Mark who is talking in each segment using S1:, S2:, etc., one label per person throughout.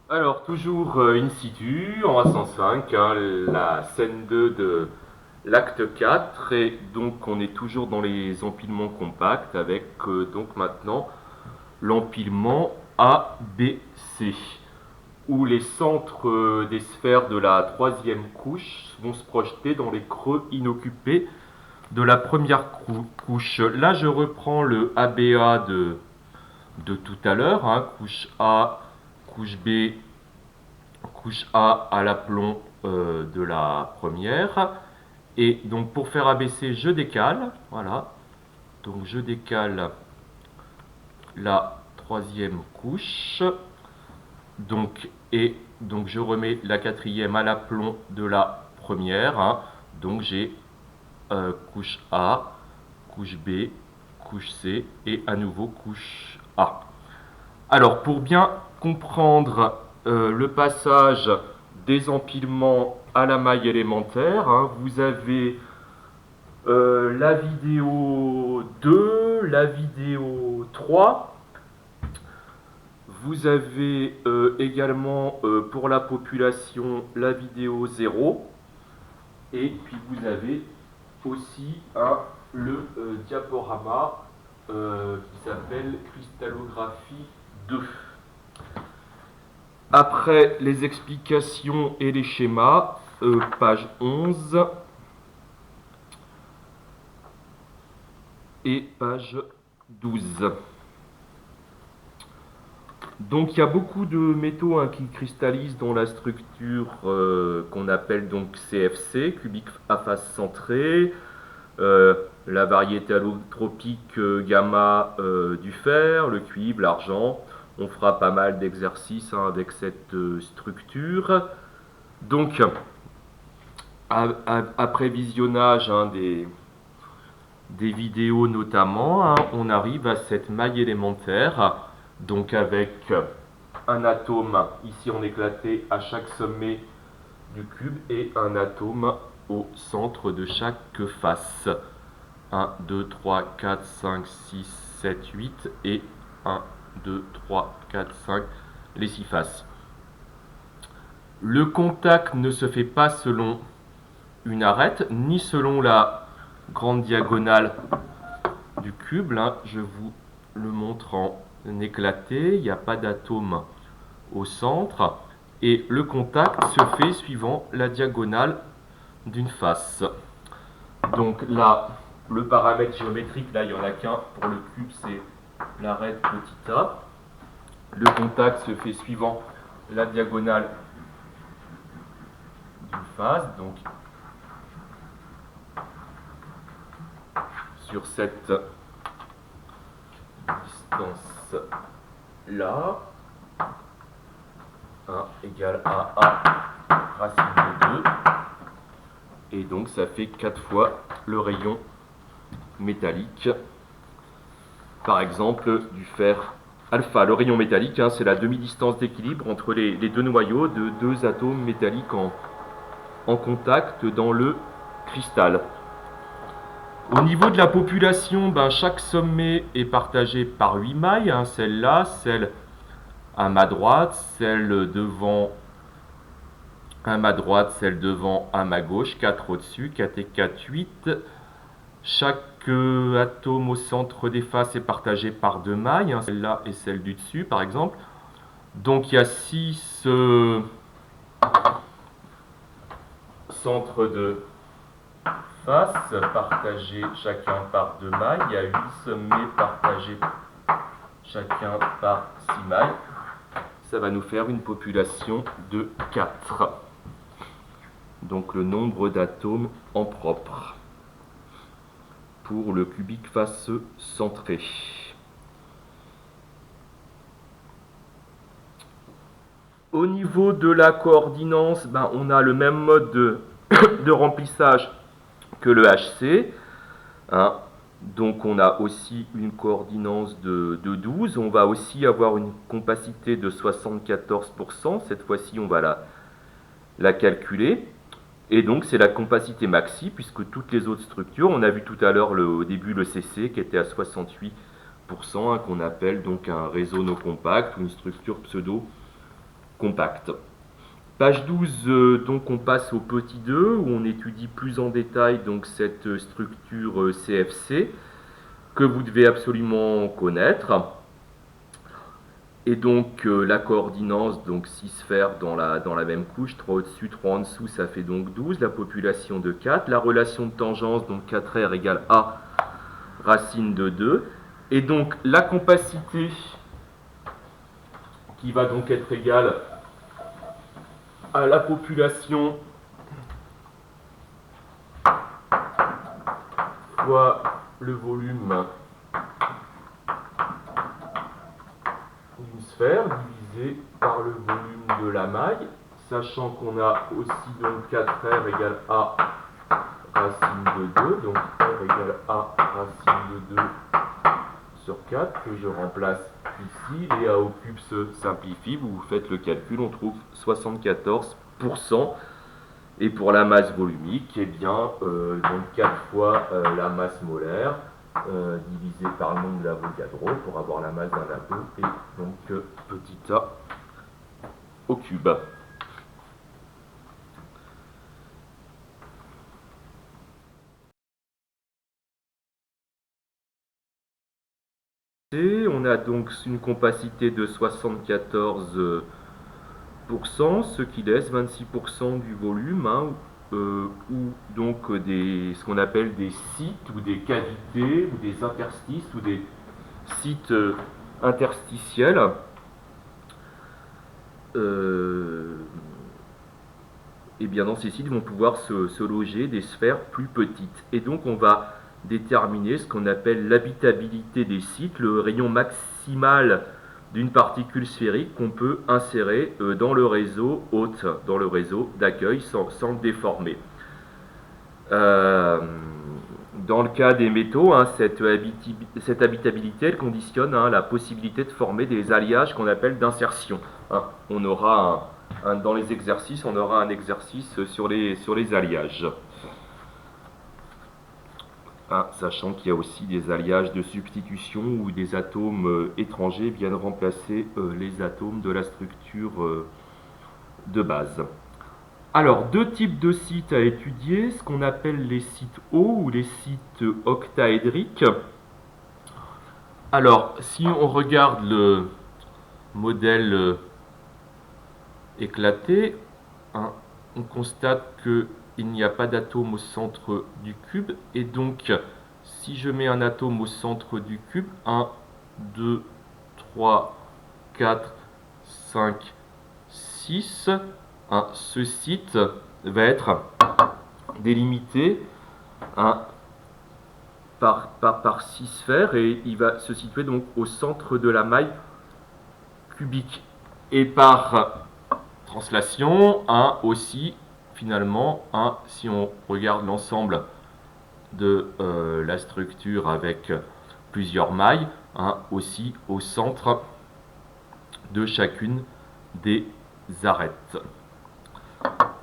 S1: Alors, toujours in situ, en A105, hein, la scène 2 de l'acte 4, et donc on est toujours dans les empilements compacts avec donc maintenant l'empilement ABC, où les centres des sphères de la troisième couche vont se projeter dans les creux inoccupés de la première couche. Là, je reprends le ABA de tout à l'heure, hein, couche A, couche B, couche A à l'aplomb de la première. Et donc pour faire abaisser, je décale. Voilà. Donc je décale la troisième couche. Donc je remets la quatrième à l'aplomb de la première, hein. Donc j'ai couche A, couche B, couche C et à nouveau couche A. Alors, pour bien comprendre le passage des empilements à la maille élémentaire, hein, vous avez la vidéo 2, la vidéo 3. Vous avez également pour la population la vidéo 0. Et puis vous avez aussi le diaporama qui s'appelle cristallographie 2. Après les explications et les schémas, page 11 et page 12. Donc il y a beaucoup de métaux qui cristallisent dans la structure qu'on appelle donc CFC, cubique à face centrée, la variété allotropique gamma du fer, le cuivre, l'argent. On fera pas mal d'exercices avec cette structure. Donc, après visionnage des vidéos notamment, on arrive à cette maille élémentaire, donc avec un atome ici en éclaté à chaque sommet du cube et un atome au centre de chaque face. 1, 2, 3, 4, 5, 6, 7, 8 et 1, 2, 3, 4, 5, les 6 faces. Le contact ne se fait pas selon une arête, ni selon la grande diagonale du cube. Là, je vous le montre en éclaté, il n'y a pas d'atome au centre. Et le contact se fait suivant la diagonale d'une face. Donc là, le paramètre géométrique, là, il n'y en a qu'un pour le cube, c'est l'arête petit a. Le contact se fait suivant la diagonale d'une face. Donc, sur cette distance-là, 1 égale à A racine de 2. Et donc, ça fait 4 fois le rayon métallique. Par exemple, du fer alpha. Le rayon métallique, c'est la demi-distance d'équilibre entre les deux noyaux de deux atomes métalliques en contact dans le cristal. Au niveau de la population, chaque sommet est partagé par 8 mailles. Celle-là, celle à ma droite, celle devant à ma droite, celle devant à ma gauche, 4 au-dessus, 4 et 4, 8. Chaque atome au centre des faces est partagé par 2 mailles, celle-là et celle du dessus par exemple. Donc il y a 6 centres de faces partagés chacun par 2 mailles. Il y a 8 sommets partagés chacun par 6 mailles. Ça va nous faire une population de 4. Donc le nombre d'atomes en propre pour le cubique face centré. Au niveau de la coordinance, on a le même mode de remplissage que le HC. Donc on a aussi une coordinance de 12. On va aussi avoir une compacité de 74%. Cette fois-ci, on va la calculer. Et donc c'est la compacité maxi, puisque toutes les autres structures, on a vu tout à l'heure au début le CC qui était à 68%, qu'on appelle donc un réseau non compact ou une structure pseudo compacte. Page 12, donc on passe au petit 2 où on étudie plus en détail donc cette structure CFC que vous devez absolument connaître. Et donc la coordinance, donc 6 sphères dans la même couche, 3 au-dessus, 3 en dessous, ça fait donc 12, la population de 4, la relation de tangence, donc 4R égale A racine de 2, et donc la compacité qui va donc être égale à la population fois le volume d'une sphère divisé par le volume de la maille, sachant qu'on a aussi donc 4R égale A racine de 2, donc R égale A racine de 2 sur 4, que je remplace ici, et A au cube se simplifie, vous faites le calcul, on trouve 74%, et pour la masse volumique, eh bien, donc 4 fois la masse molaire, divisé par le nombre d'Avogadro, pour avoir la masse d'un atome, et donc petit a au cube. On a donc une compacité de 74%, ce qui laisse 26% du volume, hein, ou donc ce qu'on appelle des sites ou des cavités ou des interstices ou des sites interstitiels. Et bien dans ces sites vont pouvoir se loger des sphères plus petites. Et donc on va déterminer ce qu'on appelle l'habitabilité des sites, le rayon maximal d'une particule sphérique qu'on peut insérer dans le réseau hôte, dans le réseau d'accueil sans le déformer. Dans le cas des métaux, hein, cette habitabilité elle conditionne la possibilité de former des alliages qu'on appelle d'insertion. Hein. On aura dans les exercices, on aura un exercice sur les alliages. Sachant qu'il y a aussi des alliages de substitution où des atomes étrangers viennent remplacer les atomes de la structure de base. Alors, deux types de sites à étudier, ce qu'on appelle les sites O ou les sites octaédriques. Alors, si on regarde le modèle éclaté, hein, on constate qu'il n'y a pas d'atome au centre du cube, et donc si je mets un atome au centre du cube, 1, 2, 3, 4, 5, 6, hein, ce site va être délimité par 6 sphères, et il va se situer donc au centre de la maille cubique. Et par translation, aussi, finalement, si on regarde l'ensemble de la structure avec plusieurs mailles, aussi au centre de chacune des arêtes.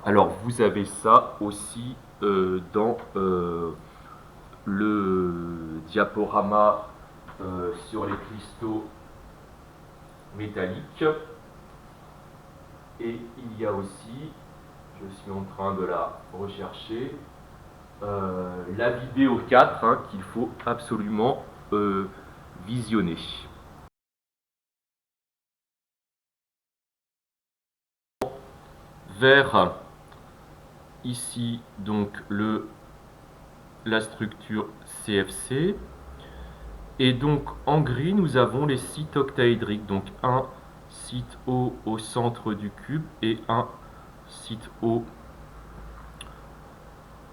S1: Alors, vous avez ça aussi dans le diaporama sur les cristaux métalliques. Et il y a aussi, je suis en train de la rechercher, la vidéo 4 qu'il faut absolument visionner. Vers ici donc la structure CFC, et donc en gris nous avons les sites octaédriques, donc un site O au centre du cube et un site O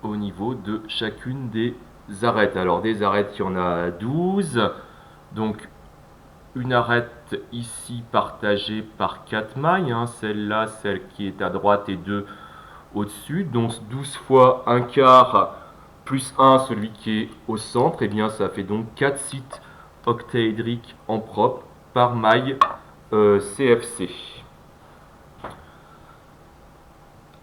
S1: au niveau de chacune des arêtes. Alors des arêtes, il y en a 12, donc une arête ici partagée par 4 mailles, celle-là, celle qui est à droite et 2 au-dessus, donc 12 fois 1 quart plus 1, celui qui est au centre, et bien ça fait donc 4 sites octaédriques en propre par maille CFC.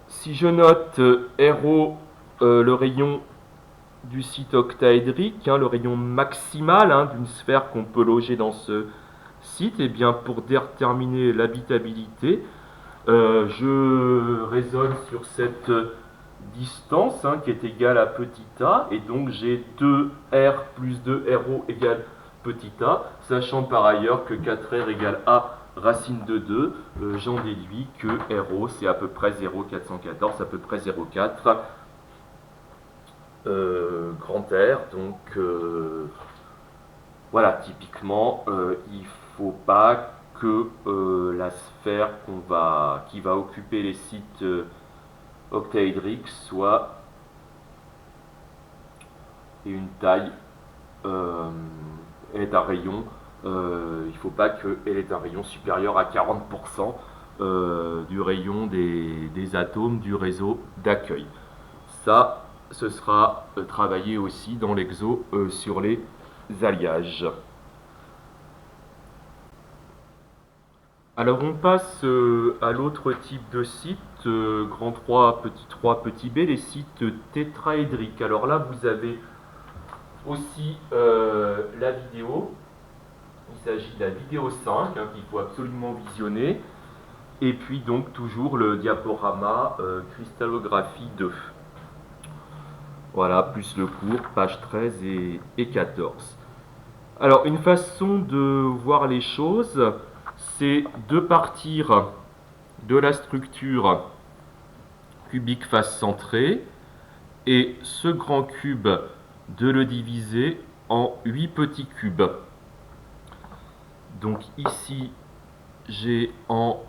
S1: Si je note RO, le rayon du site octaédrique, le rayon maximal d'une sphère qu'on peut loger dans ce site, et bien pour déterminer l'habitabilité, Je raisonne sur cette distance qui est égale à petit a, et donc j'ai 2r plus 2ro égale petit a, sachant par ailleurs que 4r égale a racine de 2, j'en déduis que ro c'est à peu près 0,414, à peu près 0,4 grand R, donc voilà, typiquement il faut pas que la sphère qui va occuper les sites octaédrique soit une taille, elle est un rayon, il ne faut pas qu'elle ait un rayon supérieur à 40% du rayon des atomes du réseau d'accueil. Ça, ce sera travaillé aussi dans l'exo sur les alliages. Alors on passe à l'autre type de site, grand 3, petit b, les sites tétraédriques. Alors là vous avez aussi la vidéo, il s'agit de la vidéo 5 qu'il faut absolument visionner, et puis donc toujours le diaporama cristallographie 2. Voilà, plus le cours, page 13 et 14. Alors une façon de voir les choses, c'est de partir de la structure cubique face centrée et ce grand cube de le diviser en 8 petits cubes. Donc ici j'ai en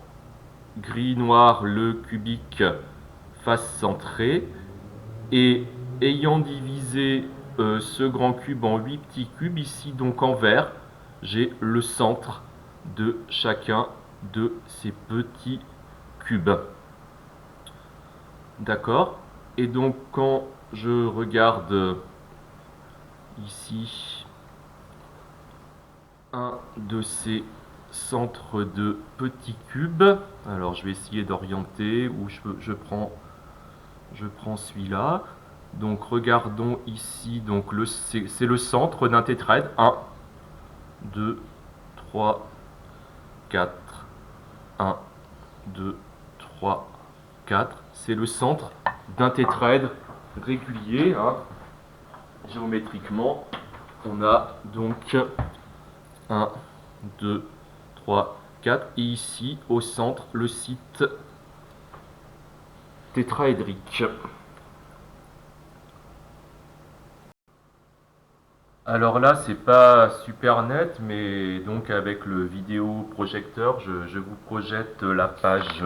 S1: gris noir le cubique face centrée, et ayant divisé ce grand cube en 8 petits cubes, ici donc en vert j'ai le centre de chacun de ces petits cubes. D'accord? Et donc quand je regarde ici un de ces centres de petits cubes, alors je vais essayer d'orienter, où je prends celui-là. Donc regardons ici, donc c'est le centre d'un tétraèdre. 1, 2, 3, 4, 1, 2, 3, 4. C'est le centre d'un tétraèdre régulier. Géométriquement, on a donc 1, 2, 3, 4. Et ici, au centre, le site tétraédrique. Alors là, c'est pas super net, mais donc avec le vidéoprojecteur, je vous projette la page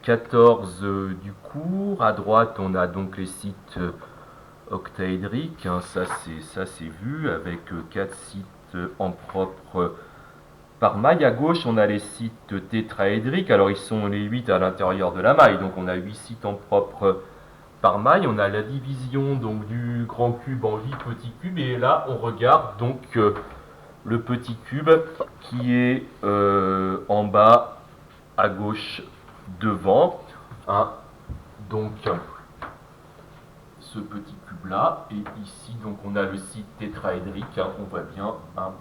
S1: 14 du cours. À droite, on a donc les sites octaédriques, ça c'est vu, avec 4 sites en propre par maille. À gauche, on a les sites tétraédriques, alors ils sont les 8 à l'intérieur de la maille, donc on a 8 sites en propre par maille. On a la division donc du grand cube en 8 petits cubes, et là on regarde donc le petit cube qui est en bas à gauche devant, donc ce petit cube là, et ici donc on a le site tétraédrique, on voit bien 1,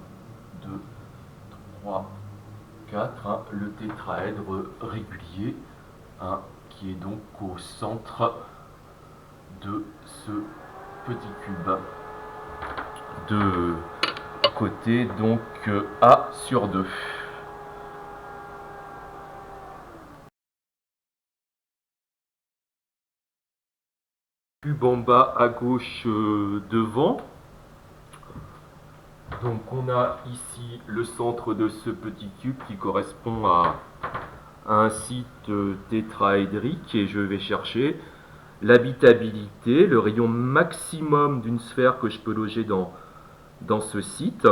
S1: 2, 3, 4, le tétraèdre régulier qui est donc au centre de ce petit cube de côté, donc A sur 2. Cube en bas à gauche devant. Donc on a ici le centre de ce petit cube qui correspond à un site tétraédrique, et je vais chercher l'habitabilité, le rayon maximum d'une sphère que je peux loger dans ce site.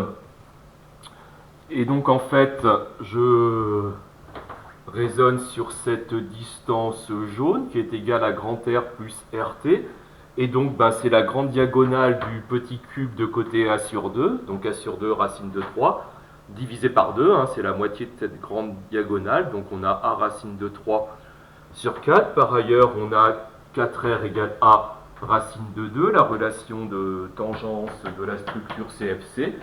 S1: Et donc en fait, je raisonne sur cette distance jaune qui est égale à grand R plus RT. Et donc c'est la grande diagonale du petit cube de côté A sur 2, donc A sur 2 racine de 3, divisé par 2, c'est la moitié de cette grande diagonale, donc on a A racine de 3 sur 4. Par ailleurs, on a 4R égale A racine de 2, la relation de tangence de la structure CFC,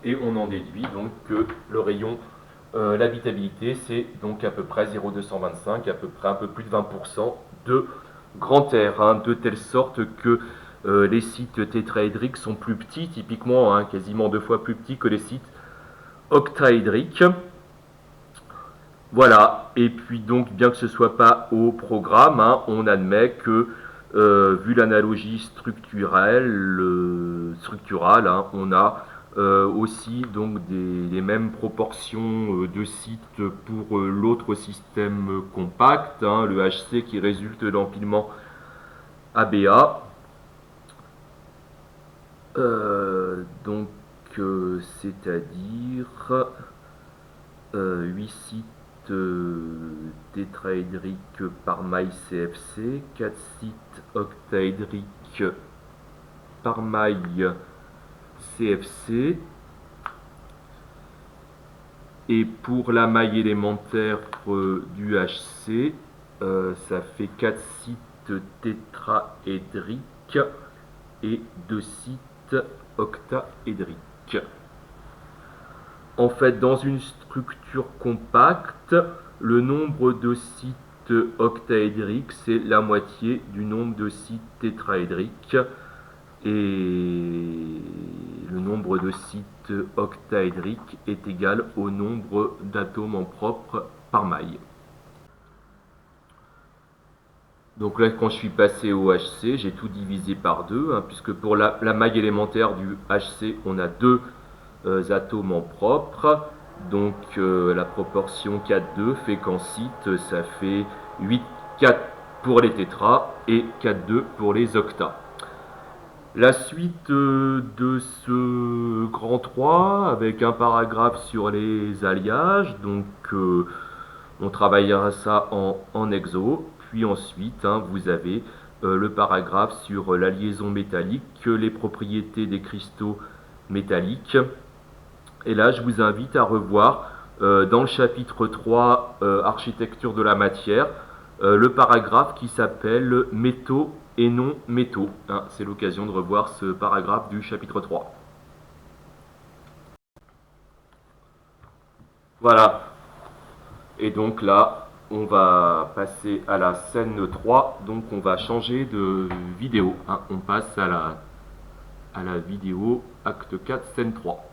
S1: et on en déduit donc que le rayon L'habitabilité, c'est donc à peu près 0,225, à peu près un peu plus de 20% de grand air, hein, de telle sorte que les sites tétraédriques sont plus petits, typiquement quasiment 2 fois plus petits que les sites octaédriques. Voilà, et puis donc bien que ce ne soit pas au programme, hein, on admet que vu l'analogie structurale, hein, on a aussi donc les mêmes proportions de sites pour l'autre système compact, hein, le HC qui résulte de l'empilement ABA. Donc c'est-à-dire 8 sites tétraédriques par maille CFC, 4 sites octaédriques par maille CFC, et pour la maille élémentaire du HC, ça fait 4 sites tétraédriques et 2 sites octaédriques. En fait, dans une structure compacte, le nombre de sites octaédriques, c'est la moitié du nombre de sites tétraédriques. Et le nombre de sites octaédriques est égal au nombre d'atomes en propre par maille. Donc là, quand je suis passé au HC, j'ai tout divisé par 2, hein, puisque pour la maille élémentaire du HC, on a 2 atomes en propre. Donc la proportion 4-2 fait qu'en site, ça fait 8-4 pour les tétras et 4-2 pour les octas. La suite de ce grand 3, avec un paragraphe sur les alliages, donc on travaillera ça en exo, puis ensuite vous avez le paragraphe sur la liaison métallique, les propriétés des cristaux métalliques. Et là, je vous invite à revoir dans le chapitre 3, architecture de la matière, le paragraphe qui s'appelle métaux et non métaux. Hein, c'est l'occasion de revoir ce paragraphe du chapitre 3. Voilà. Et donc là, on va passer à la scène 3. Donc on va changer de vidéo. Hein. On passe à la vidéo acte 4, scène 3.